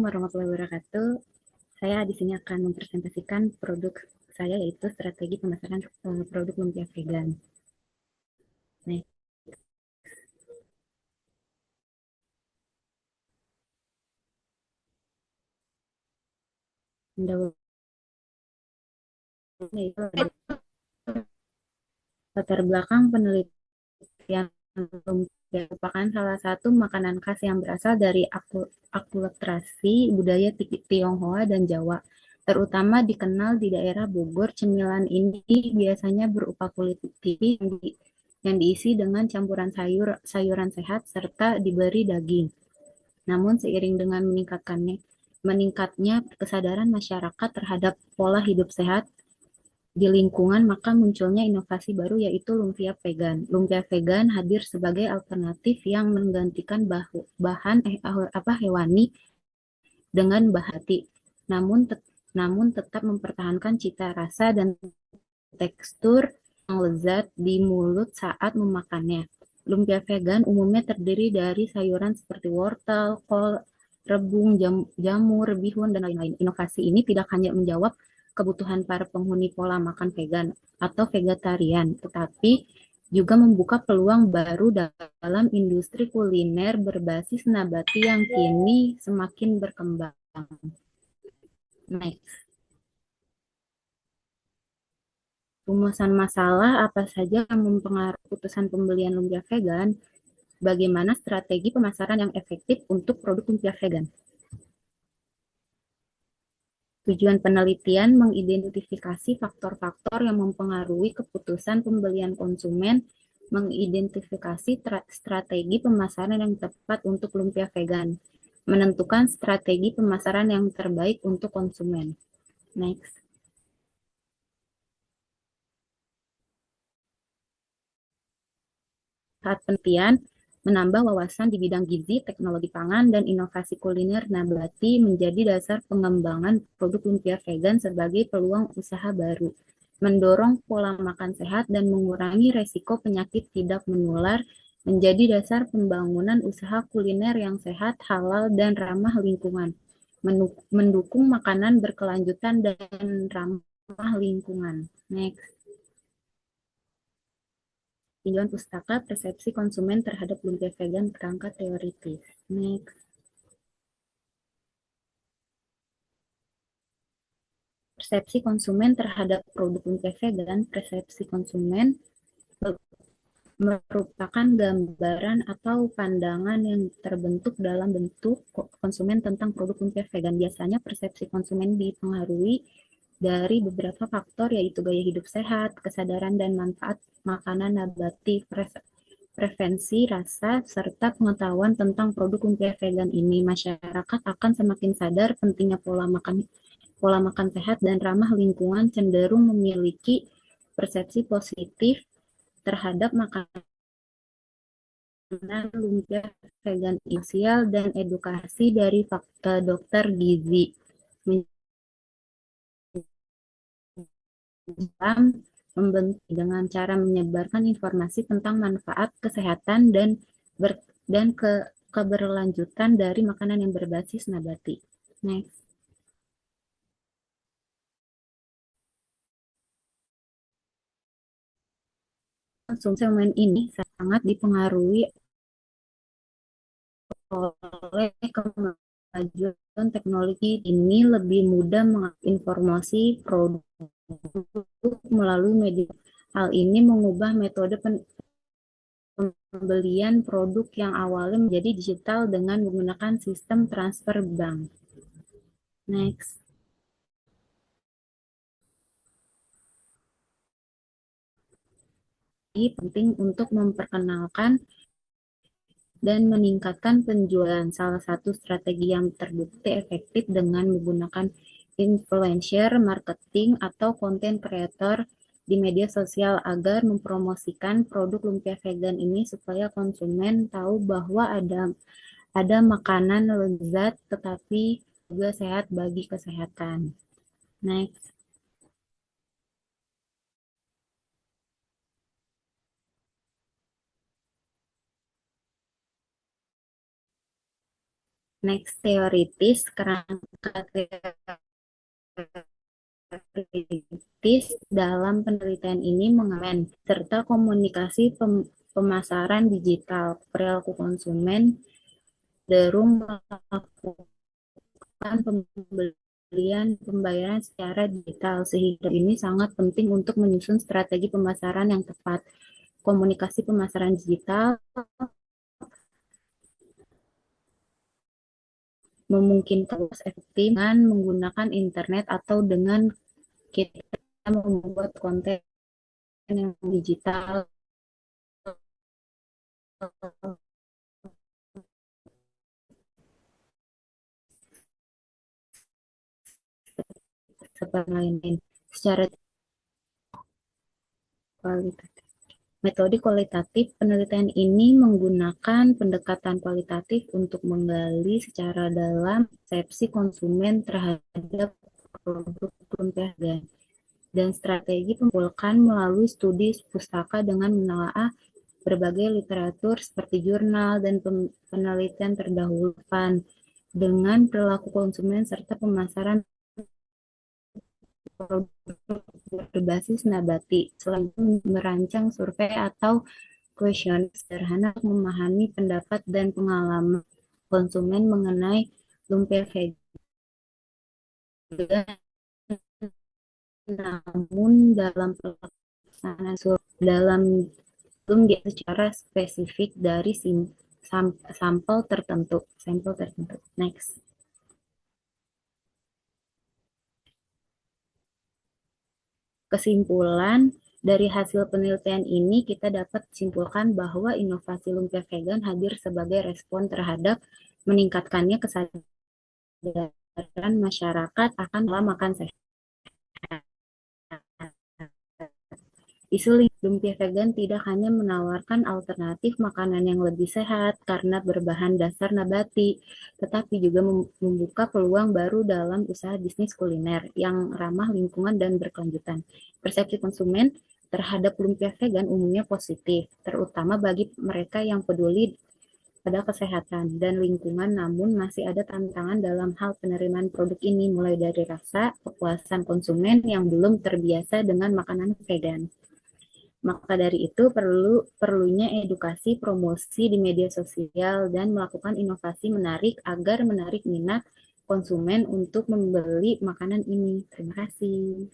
Warahmatullahi wabarakatuh. Saya di sini akan mempresentasikan produk saya, yaitu strategi pemasaran produk lumpia vegan. Nah, itu latar belakang penelitian lumpia merupakan salah satu makanan khas yang berasal dari akulturasi budaya Tionghoa dan Jawa. Terutama dikenal di daerah Bogor, cemilan ini biasanya berupa kulit tipis yang diisi dengan campuran sayuran sehat serta diberi daging. Namun seiring dengan meningkatnya kesadaran masyarakat terhadap pola hidup sehat di lingkungan, maka munculnya inovasi baru yaitu lumpia vegan. Lumpia vegan hadir sebagai alternatif yang menggantikan bahan hewani dengan bahati, namun namun tetap mempertahankan cita rasa dan tekstur yang lezat di mulut saat memakannya. Lumpia vegan umumnya terdiri dari sayuran seperti wortel, kol, rebung, jamur, bihun, dan lain-lain. Inovasi ini tidak hanya menjawab kebutuhan para penghuni pola makan vegan atau vegetarian, tetapi juga membuka peluang baru dalam industri kuliner berbasis nabati yang kini semakin berkembang. Next. Rumusan masalah apa saja yang mempengaruhi keputusan pembelian lumpia vegan? Bagaimana strategi pemasaran yang efektif untuk produk lumpia vegan? Tujuan penelitian mengidentifikasi faktor-faktor yang mempengaruhi keputusan pembelian konsumen, mengidentifikasi strategi pemasaran yang tepat untuk lumpia vegan, menentukan strategi pemasaran yang terbaik untuk konsumen. Next. Saat penelitian, menambah wawasan di bidang gizi, teknologi pangan, dan inovasi kuliner nabati menjadi dasar pengembangan produk lumpia vegan sebagai peluang usaha baru, mendorong pola makan sehat dan mengurangi resiko penyakit tidak menular menjadi dasar pembangunan usaha kuliner yang sehat, halal, dan ramah lingkungan, mendukung makanan berkelanjutan dan ramah lingkungan. Next. Tinjauan pustaka persepsi konsumen terhadap lumpia vegan kerangka teoritis. Next. Persepsi konsumen terhadap produk lumpia vegan. Persepsi konsumen merupakan gambaran atau pandangan yang terbentuk dalam bentuk konsumen tentang produk lumpia vegan. Biasanya persepsi konsumen dipengaruhi dari beberapa faktor, yaitu gaya hidup sehat, kesadaran dan manfaat makanan nabati, preferensi rasa, serta pengetahuan tentang produk lumpia vegan ini. Masyarakat akan semakin sadar pentingnya pola makan sehat dan ramah lingkungan, cenderung memiliki persepsi positif terhadap makanan lumpia vegan, sosial dan edukasi dari dokter gizi dengan cara menyebarkan informasi tentang manfaat kesehatan dan keberlanjutan dari makanan yang berbasis nabati. Next. Konsumen ini sangat dipengaruhi oleh kemajuan teknologi ini, lebih mudah menginformasi produk melalui media. Hal ini mengubah metode pembelian produk yang awalnya menjadi digital dengan menggunakan sistem transfer bank. Next. Ini penting untuk memperkenalkan dan meningkatkan penjualan. Salah satu strategi yang terbukti efektif dengan menggunakan influencer marketing atau konten kreator di media sosial agar mempromosikan produk lumpia vegan ini supaya konsumen tahu bahwa ada makanan lezat tetapi juga sehat bagi kesehatan. Next. Next, teoritis. Kerangka teoritis dalam penelitian ini mengamen serta komunikasi pemasaran digital. Perilaku konsumen cenderung melakukan pembelian pembayaran secara digital, sehingga ini sangat penting untuk menyusun strategi pemasaran yang tepat. Komunikasi pemasaran digital memungkinkan efektif dengan menggunakan internet atau dengan kita membuat konten yang digital seperti lain-lain secara kualitatif. Metode kualitatif penelitian ini menggunakan pendekatan kualitatif untuk menggali secara dalam persepsi konsumen terhadap produk lembaga dan strategi mengumpulkan melalui studi pustaka dengan menelaah berbagai literatur seperti jurnal dan penelitian terdahulu dengan perilaku konsumen serta pemasaran produk berbasis nabati. Selain itu, merancang survei atau kuesioner sederhana untuk memahami pendapat dan pengalaman konsumen mengenai lumpia vegan. Namun dalam pelaksanaan dalam belum dia secara spesifik dari sampel tertentu. Next. Kesimpulan dari hasil penelitian ini kita dapat simpulkan bahwa inovasi lumpia vegan hadir sebagai respon terhadap meningkatkannya kesadaran masyarakat akan pola makan sehat. Isu lumpia vegan tidak hanya menawarkan alternatif makanan yang lebih sehat karena berbahan dasar nabati, tetapi juga membuka peluang baru dalam usaha bisnis kuliner yang ramah lingkungan dan berkelanjutan. Persepsi konsumen terhadap lumpia vegan umumnya positif, terutama bagi mereka yang peduli pada kesehatan dan lingkungan, namun masih ada tantangan dalam hal penerimaan produk ini, mulai dari rasa kepuasan konsumen yang belum terbiasa dengan makanan vegan. Maka dari itu perlunya edukasi, promosi di media sosial dan melakukan inovasi menarik agar menarik minat konsumen untuk membeli makanan ini. Terima kasih.